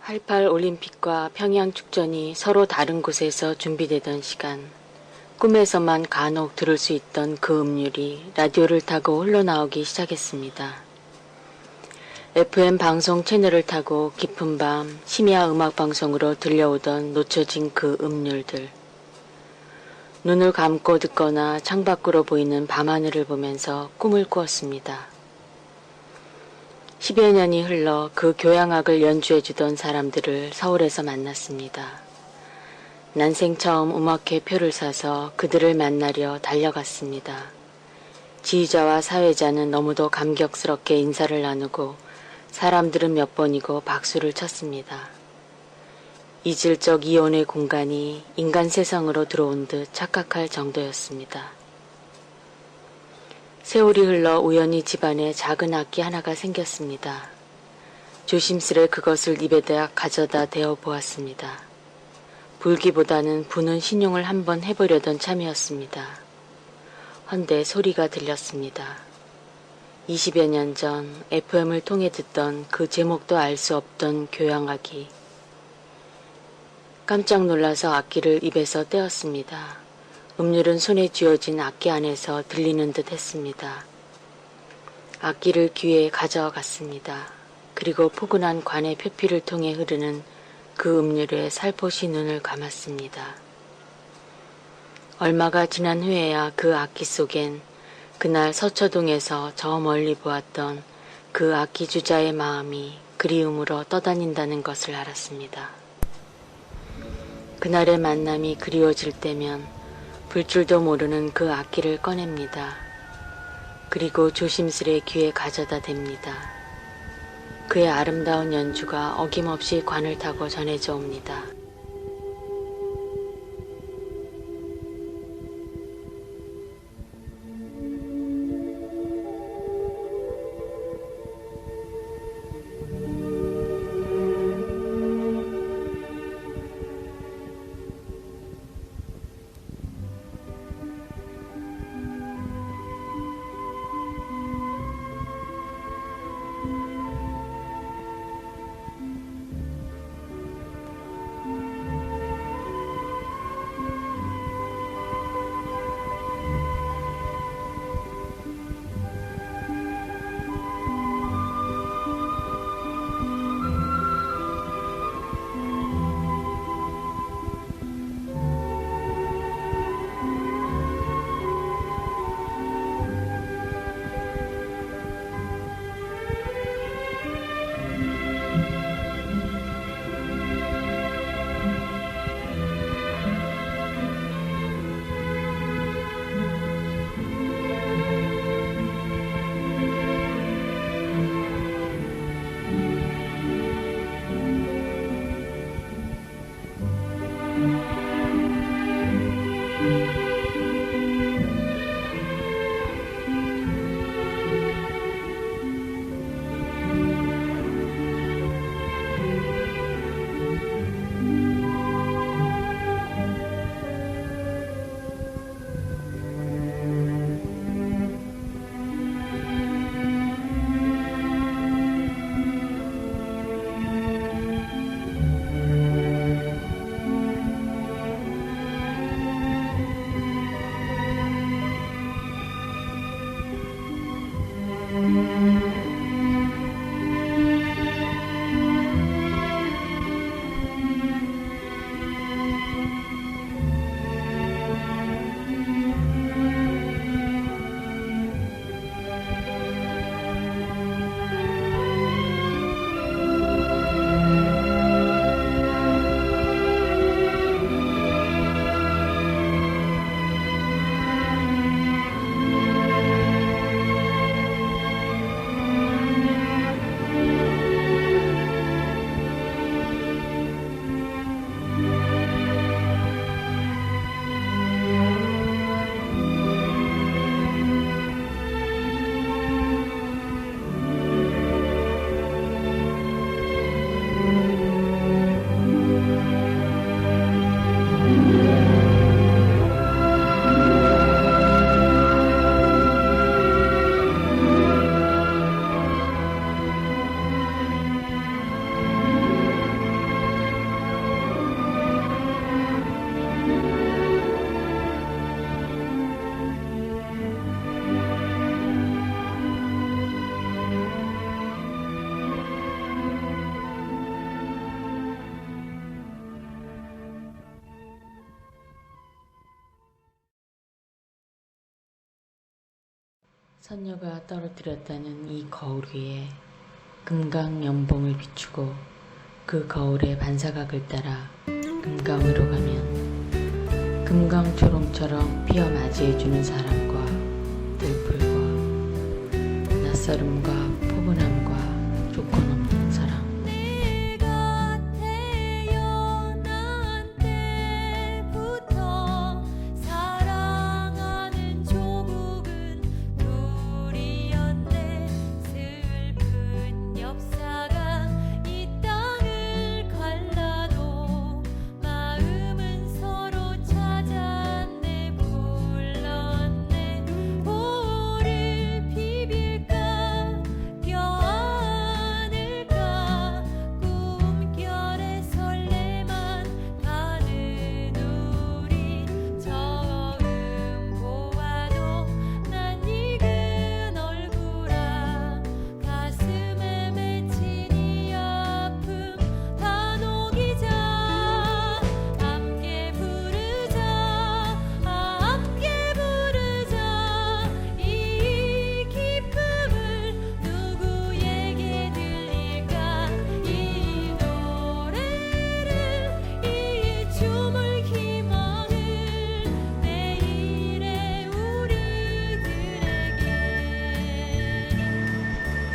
88 올림픽과 평양 축전이 서로 다른 곳에서 준비되던 시간, 꿈에서만 간혹 들을 수 있던 그 음률이 라디오를 타고 흘러나오기 시작했습니다. FM 방송 채널을 타고 깊은 밤 심야 음악방송으로 들려오던 놓쳐진 그 음률들. 눈을 감고 듣거나 창밖으로 보이는 밤하늘을 보면서 꿈을 꾸었습니다. 10여 년이 흘러 그 교향악을 연주해주던 사람들을 서울에서 만났습니다. 난생 처음 음악회 표를 사서 그들을 만나려 달려갔습니다. 지휘자와 사회자는 너무도 감격스럽게 인사를 나누고 사람들은 몇 번이고 박수를 쳤습니다. 잊을 적 이혼의 공간이 인간 세상으로 들어온 듯 착각할 정도였습니다. 세월이 흘러 우연히 집안에 작은 악기 하나가 생겼습니다. 조심스레 그것을 입에다 가져다 대어 보았습니다. 불기보다는 부는 신용을 한번 해보려던 참이었습니다. 헌데 소리가 들렸습니다. 20여 년 전 FM을 통해 듣던 그 제목도 알 수 없던 교향악이. 깜짝 놀라서 악기를 입에서 떼었습니다. 음률은 손에 쥐어진 악기 안에서 들리는 듯 했습니다. 악기를 귀에 가져갔습니다. 그리고 포근한 관의 표피를 통해 흐르는 그 음률에 살포시 눈을 감았습니다. 얼마가 지난 후에야 그 악기 속엔 그날 서초동에서 저 멀리 보았던 그 악기 주자의 마음이 그리움으로 떠다닌다는 것을 알았습니다. 그날의 만남이 그리워질 때면 불 줄도 모르는 그 악기를 꺼냅니다. 그리고 조심스레 귀에 가져다 댑니다. 그의 아름다운 연주가 어김없이 관을 타고 전해져 옵니다. 선녀가 떨어뜨렸다는 이 거울 위에 금강 연봉을 비추고 그 거울의 반사각을 따라 금강으로 가면 금강초롱처럼 피어 맞이해주는 사람과 들풀과 낯설음과 포근함과 조건 없는 사랑.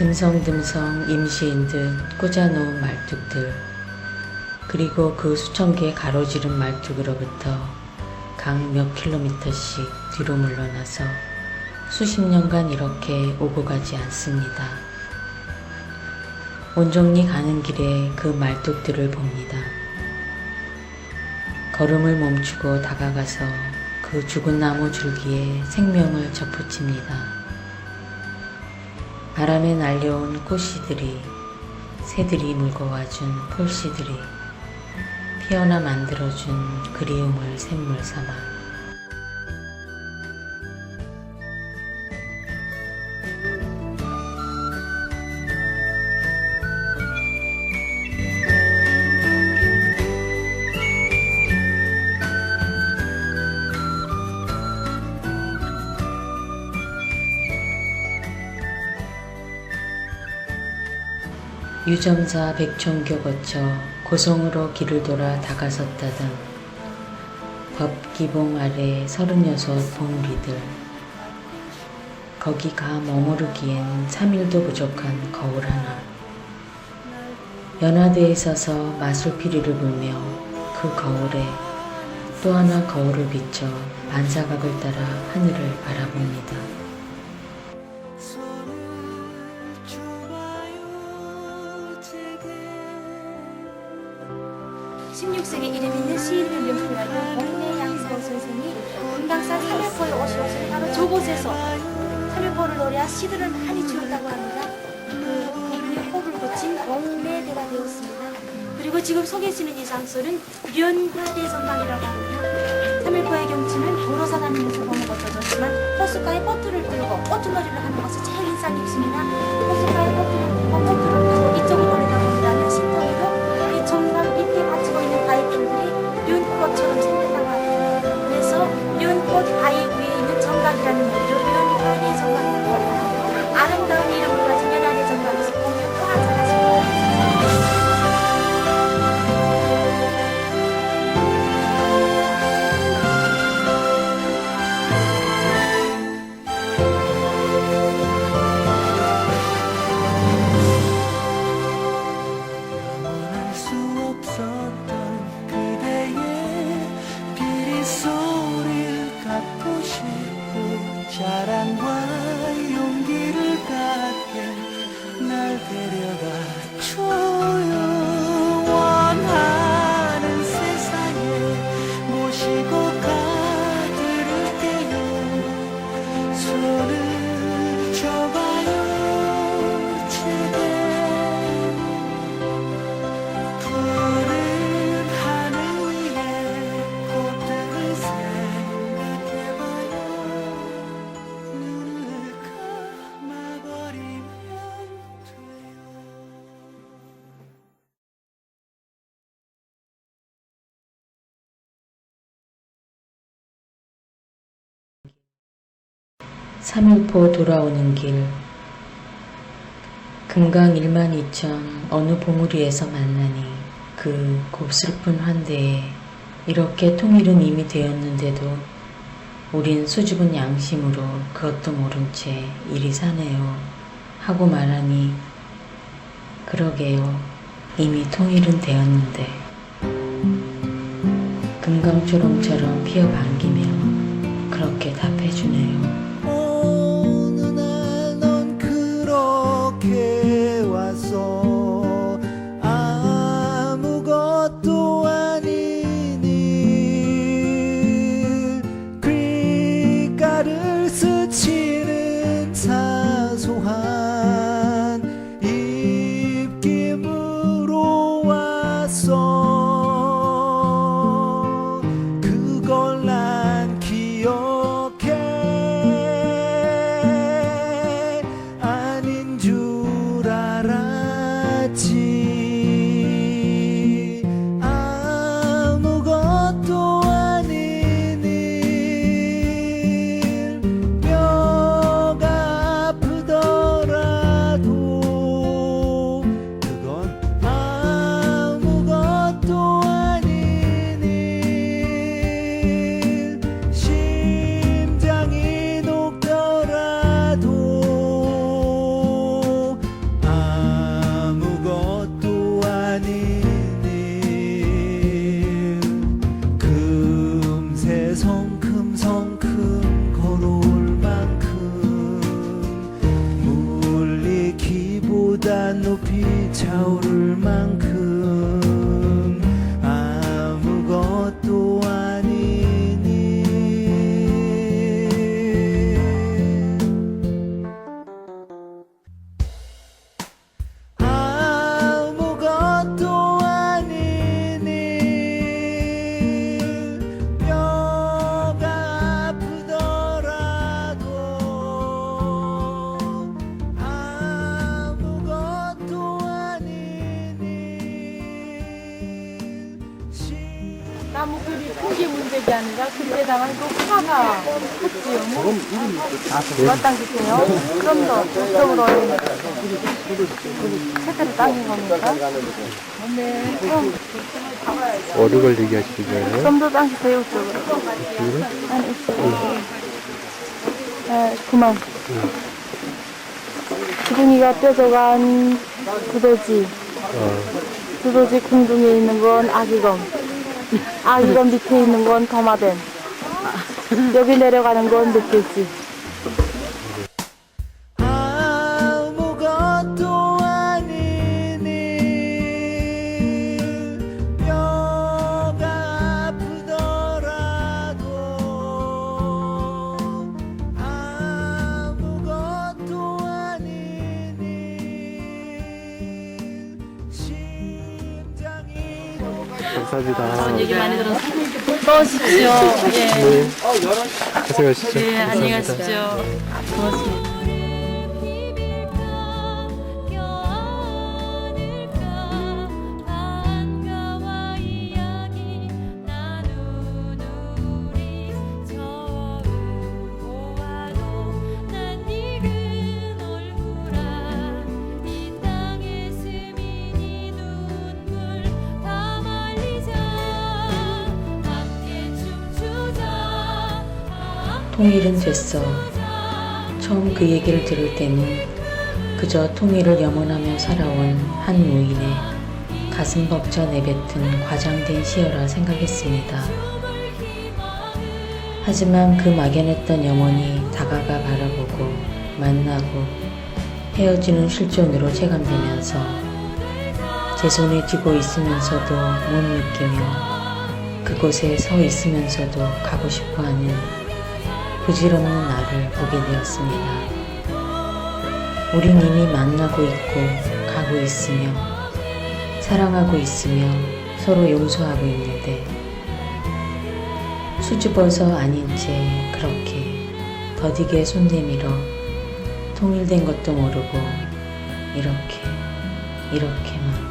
듬성듬성 임시인 듯 꽂아놓은 말뚝들, 그리고 그 수천 개의 가로지른 말뚝으로부터 각 몇 킬로미터씩 뒤로 물러나서 수십 년간 이렇게 오고 가지 않습니다. 온종일 가는 길에 그 말뚝들을 봅니다. 걸음을 멈추고 다가가서 그 죽은 나무 줄기에 생명을 접붙입니다. 바람에 날려온 꽃씨들이, 새들이 물고 와준 폴씨들이 피어나 만들어준 그리움을 샘물 삼아 유점사 백촌교 거쳐 고성으로 길을 돌아 다가섰다던 법기봉 아래 36 봉리들, 거기 가 머무르기엔 3일도 부족한 거울 하나, 연화대에 서서 마술피리를 불며 그 거울에 또 하나 거울을 비춰 반사각을 따라 하늘을 바라봅니다. 16세기 이름 있는 시인을 묘사하는 원내 양사호 선생이 금강산 3일포에 오시오신 바로 저곳에서 3일포를 노래한 시들을 많이 지었다고 합니다. 그 포를 고친 동매대가 되었습니다. 그리고 지금 소개해주는 이 장소는 련화대 전망이라고 합니다. 3일포의 경치는 도로사 다니면서 보는 것도 좋지만 호숫가에 보트를 끌고 보트놀이를 하는 것이 제일 인상 깊습니다. 호숫가에 보트를 끌고 보트를 타고 이쪽으로 내려가면 신통이도 이 정강 밑에 받치고 있는 바위풀들이 윤꽃처럼 생겼다고 합니다. 그래서 윤꽃 바위 위에 있는 정각이라는 의미로 연화대 정각이라고 합니다. 아름다운 이름을 가진 연화대 정각에서 공연 또 한잔하십니다. 3일포 돌아오는 길. 금강 12,000 어느 봉우리에서 만나니 그 곱슬픈 환대에 이렇게 통일은 이미 되었는데도 우린 수줍은 양심으로 그것도 모른 채 이리 사네요 하고 말하니 그러게요. 이미 통일은 되었는데 금강초롱처럼 피어 반기며 그렇게 답해주네요. 어느 날 넌 그렇게 왔어 아무것도 아닌 일 귓가를 스치는 사소한 입김으로 왔어 그걸 난 기억해 아닌 줄 알았지 아무것도 아닌 일 뼈가 아프더라도 그건 아무것도 아닌 일 심장이 녹더라도 아무것도 아닌 일 금세 성큼성큼 걸어올 만큼 물리기보다 높이 차오를 만큼 아무것도 아닌 일 아무것도 아닌 일 뼈가 아프더라도 아무것도 아닌 일 나무글이 큰 게 문제가 아니라 그때다가 또 화가 컸지요. 맞당기세요. 좀 더 저쪽으로 색깔을 당긴 겁니까? 네. 어느 걸 얘기하시는 거예요? 좀 더 당기세요. 이쪽으로. 아니, 이쪽으로. 그만. 지붕이가 뾰족한 두더지. 두더지 궁둥이에 있는 건 아기검. 아기검 밑에 있는 건 더마뱀. 여기 내려가는 건 늑대지. 아무것도 아닌 일 뼈가 아프더라도 아무것도 아닌 일 심장이 감사합니다. 얘기 많이 들어서 또 오십시오. 예. 네. 고생하시죠. 예, 안녕히 감사합니다. 가십시오. 고맙습니다. 통일은 됐어. 처음 그 얘기를 들을 때는 그저 통일을 염원하며 살아온 한 노인의 가슴 벅차 내뱉은 과장된 시여라 생각했습니다. 하지만 그 막연했던 염원이 다가가 바라보고 만나고 헤어지는 실존으로 체감되면서 제 손에 쥐고 있으면서도 못 느끼며 그곳에 서 있으면서도 가고 싶어하는 부질없는 나를 보게 되었습니다. 우린 이미 만나고 있고 가고 있으며 사랑하고 있으며 서로 용서하고 있는데 수줍어서 아닌 채 그렇게 더디게 손 내밀어 통일된 것도 모르고 이렇게만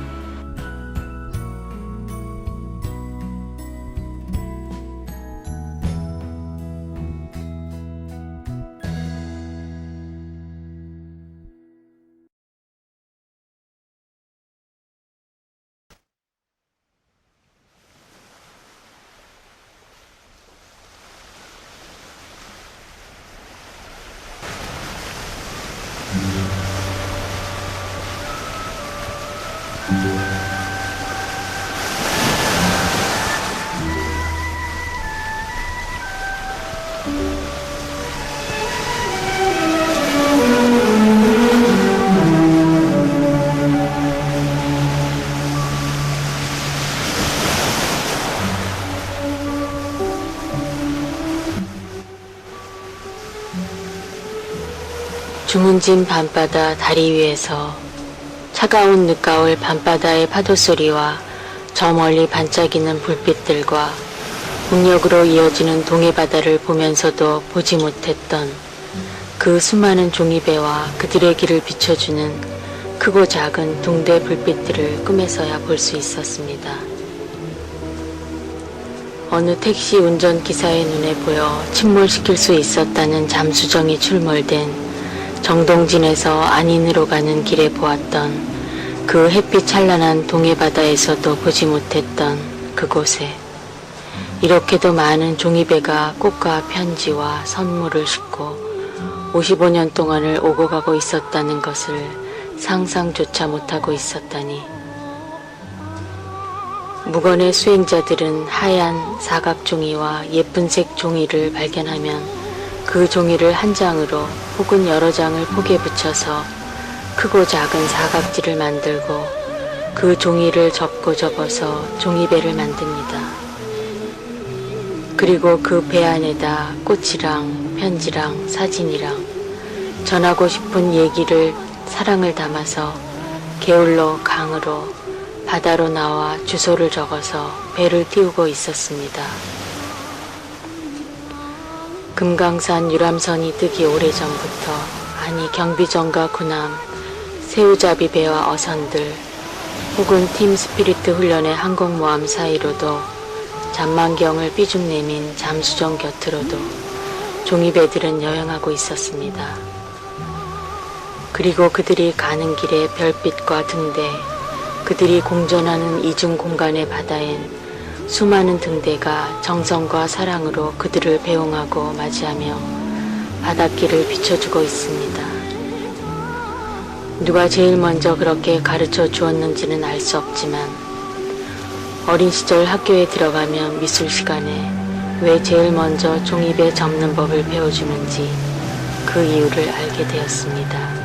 주문진 밤바다 다리 위에서 차가운 늦가을 밤바다의 파도소리와 저 멀리 반짝이는 불빛들과 북녘으로 이어지는 동해바다를 보면서도 보지 못했던 그 수많은 종이배와 그들의 길을 비춰주는 크고 작은 둥대 불빛들을 꿈에서야 볼 수 있었습니다. 어느 택시 운전기사의 눈에 보여 침몰시킬 수 있었다는 잠수정이 출몰된 정동진에서 안인으로 가는 길에 보았던 그 햇빛 찬란한 동해바다에서도 보지 못했던 그곳에 이렇게도 많은 종이배가 꽃과 편지와 선물을 싣고 55년 동안을 오고 가고 있었다는 것을 상상조차 못하고 있었다니. 무건의 수행자들은 하얀 사각종이와 예쁜색 종이를 발견하면 그 종이를 한 장으로 혹은 여러 장을 폭에 붙여서 크고 작은 사각지를 만들고 그 종이를 접고 접어서 종이배를 만듭니다. 그리고 그 배 안에다 꽃이랑 편지랑 사진이랑 전하고 싶은 얘기를 사랑을 담아서 게을러 강으로 바다로 나와 주소를 적어서 배를 띄우고 있었습니다. 금강산 유람선이 뜨기 오래전부터, 아니 경비정과 군함, 새우잡이 배와 어선들, 혹은 팀 스피리트 훈련의 항공모함 사이로도 잠만경을 삐죽 내민 잠수정 곁으로도 종이배들은 여행하고 있었습니다. 그리고 그들이 가는 길의 별빛과 등대, 그들이 공존하는 이중 공간의 바다엔 수많은 등대가 정성과 사랑으로 그들을 배웅하고 맞이하며 바닷길을 비춰주고 있습니다. 누가 제일 먼저 그렇게 가르쳐 주었는지는 알 수 없지만 어린 시절 학교에 들어가면 미술 시간에 왜 제일 먼저 종이배 접는 법을 배워주는지 그 이유를 알게 되었습니다.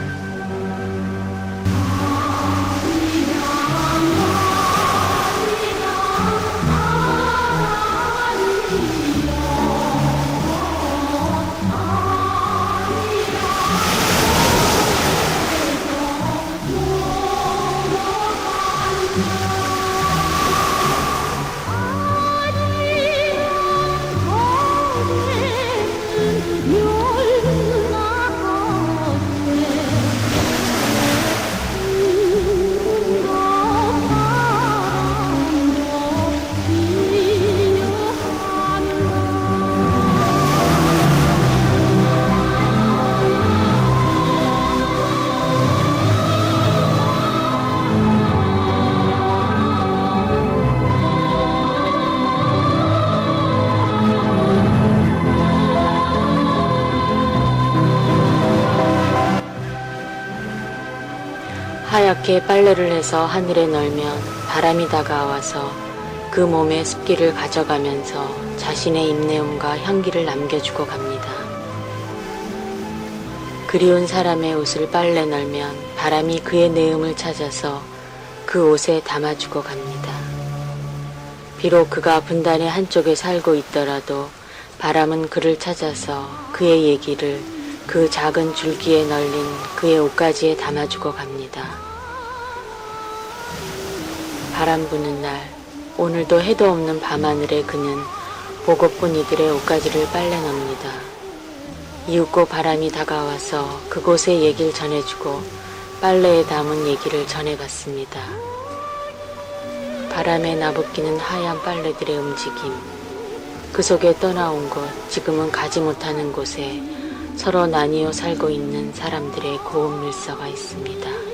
하얗게 빨래를 해서 하늘에 널면 바람이 다가와서 그 몸의 습기를 가져가면서 자신의 입내음과 향기를 남겨주고 갑니다. 그리운 사람의 옷을 빨래 널면 바람이 그의 내음을 찾아서 그 옷에 담아주고 갑니다. 비록 그가 분단의 한쪽에 살고 있더라도 바람은 그를 찾아서 그의 얘기를 그 작은 줄기에 널린 그의 옷가지에 담아주고 갑니다. 바람 부는 날, 오늘도 해도 없는 밤하늘에 그는 보고픈 이들의 옷가지를 빨래 놉니다. 이윽고 바람이 다가와서 그곳의 얘기를 전해주고 빨래에 담은 얘기를 전해갔습니다. 바람에 나부끼는 하얀 빨래들의 움직임, 그 속에 떠나온 곳, 지금은 가지 못하는 곳에 서로 나뉘어 살고 있는 사람들의 고운 밀서가 있습니다.